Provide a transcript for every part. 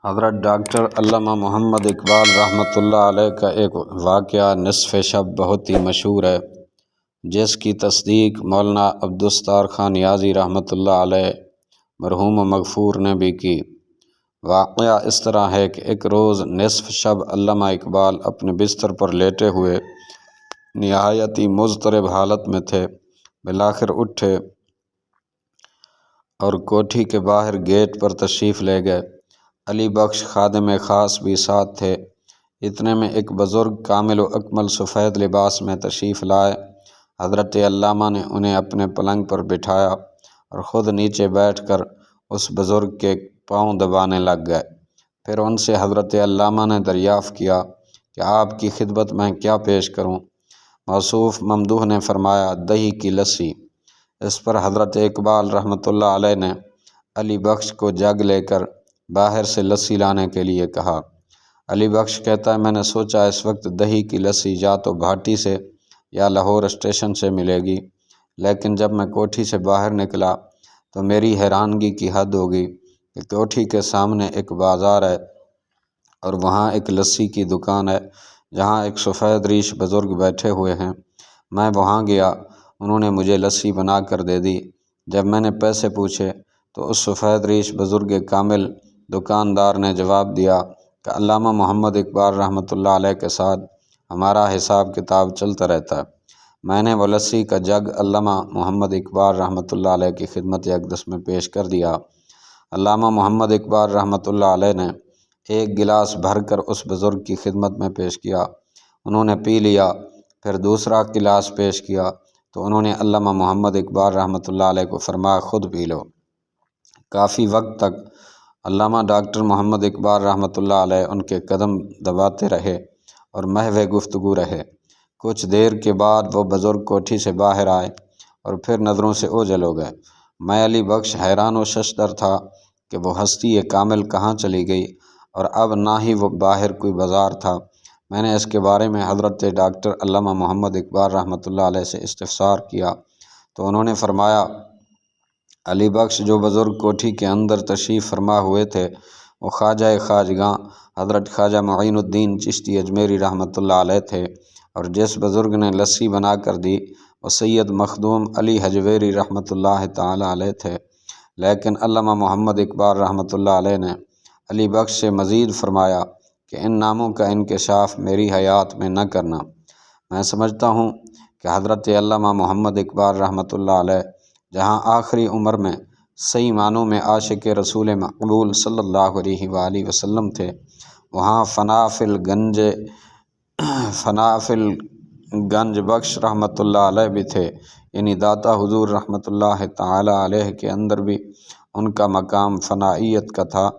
حضرت ڈاکٹر علامہ محمد اقبال رحمۃ اللہ علیہ کا ایک واقعہ نصف شب بہت ہی مشہور ہے، جس کی تصدیق مولانا عبدالستار خان نیازی رحمۃ اللہ علیہ مرحوم و مغفور نے بھی کی۔ واقعہ اس طرح ہے کہ ایک روز نصف شب علامہ اقبال اپنے بستر پر لیٹے ہوئے نہایت ہی مضطرب حالت میں تھے۔ بالآخر اٹھے اور کوٹھی کے باہر گیٹ پر تشریف لے گئے۔ علی بخش خادم خاص بھی ساتھ تھے۔ اتنے میں ایک بزرگ کامل و اکمل سفید لباس میں تشریف لائے۔ حضرت علامہ نے انہیں اپنے پلنگ پر بٹھایا اور خود نیچے بیٹھ کر اس بزرگ کے پاؤں دبانے لگ گئے۔ پھر ان سے حضرت علامہ نے دریافت کیا کہ آپ کی خدمت میں کیا پیش کروں؟ موصوف ممدوح نے فرمایا، دہی کی لسی۔ اس پر حضرت اقبال رحمۃ اللہ علیہ نے علی بخش کو جگ لے کر باہر سے لسی لانے کے لیے کہا۔ علی بخش کہتا ہے، میں نے سوچا اس وقت دہی کی لسی یا تو بھاٹی سے یا لاہور اسٹیشن سے ملے گی، لیکن جب میں کوٹھی سے باہر نکلا تو میری حیرانگی کی حد ہوگی کہ کوٹھی کے سامنے ایک بازار ہے اور وہاں ایک لسی کی دکان ہے جہاں ایک سفید ریش بزرگ بیٹھے ہوئے ہیں۔ میں وہاں گیا، انہوں نے مجھے لسی بنا کر دے دی۔ جب میں نے پیسے پوچھے تو اس سفید ریش بزرگ کامل دکاندار نے جواب دیا کہ علامہ محمد اقبال رحمۃ اللہ علیہ کے ساتھ ہمارا حساب کتاب چلتا رہتا ہے۔ میں نے وہ لسی کا جگ علامہ محمد اقبال رحمۃ اللہ علیہ کی خدمت اقدس میں پیش کر دیا۔ علامہ محمد اقبال رحمۃ اللہ علیہ نے ایک گلاس بھر کر اس بزرگ کی خدمت میں پیش کیا۔ انہوں نے پی لیا، پھر دوسرا گلاس پیش کیا تو انہوں نے علامہ محمد اقبال رحمۃ اللہ علیہ کو فرمایا، خود پی لو۔ کافی وقت تک علامہ ڈاکٹر محمد اقبال رحمۃ اللہ علیہ ان کے قدم دباتے رہے اور محو گفتگو رہے۔ کچھ دیر کے بعد وہ بزرگ کوٹھی سے باہر آئے اور پھر نظروں سے اوجھل ہو گئے۔ میں علی بخش حیران و ششدر تھا کہ وہ ہستی کامل کہاں چلی گئی اور اب نہ ہی وہ باہر کوئی بازار تھا۔ میں نے اس کے بارے میں حضرت ڈاکٹر علامہ محمد اقبال رحمۃ اللہ علیہ سے استفسار کیا تو انہوں نے فرمایا، علی بخش جو بزرگ کوٹھی کے اندر تشریف فرما ہوئے تھے وہ خواجہ خواجگاں حضرت خواجہ معین الدین چشتی اجمیری رحمۃ اللہ علیہ تھے، اور جس بزرگ نے لسی بنا کر دی وہ سید مخدوم علی حجویری رحمۃ اللہ تعالی علیہ تھے۔ لیکن علامہ محمد اقبال رحمۃ اللہ علیہ نے علی بخش سے مزید فرمایا کہ ان ناموں کا انکشاف میری حیات میں نہ کرنا۔ میں سمجھتا ہوں کہ حضرت علامہ محمد اقبال رحمۃ اللہ علیہ جہاں آخری عمر میں صحیح معنوں میں عاشق رسول مقبول صلی اللہ علیہ وآلہ وسلم تھے، وہاں فنا فی الگنج بخش رحمۃ اللہ علیہ بھی تھے، یعنی داتا حضور رحمۃ اللہ تعالی علیہ کے اندر بھی ان کا مقام فنائیت کا تھا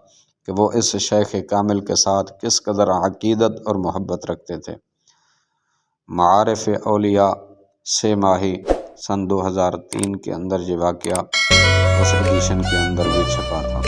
کہ وہ اس شیخ کامل کے ساتھ کس قدر عقیدت اور محبت رکھتے تھے۔ معارف اولیاء 6 ماہی سن 2003 کے اندر یہ واقعہ اس ایڈیشن کے اندر بھی چھپا تھا۔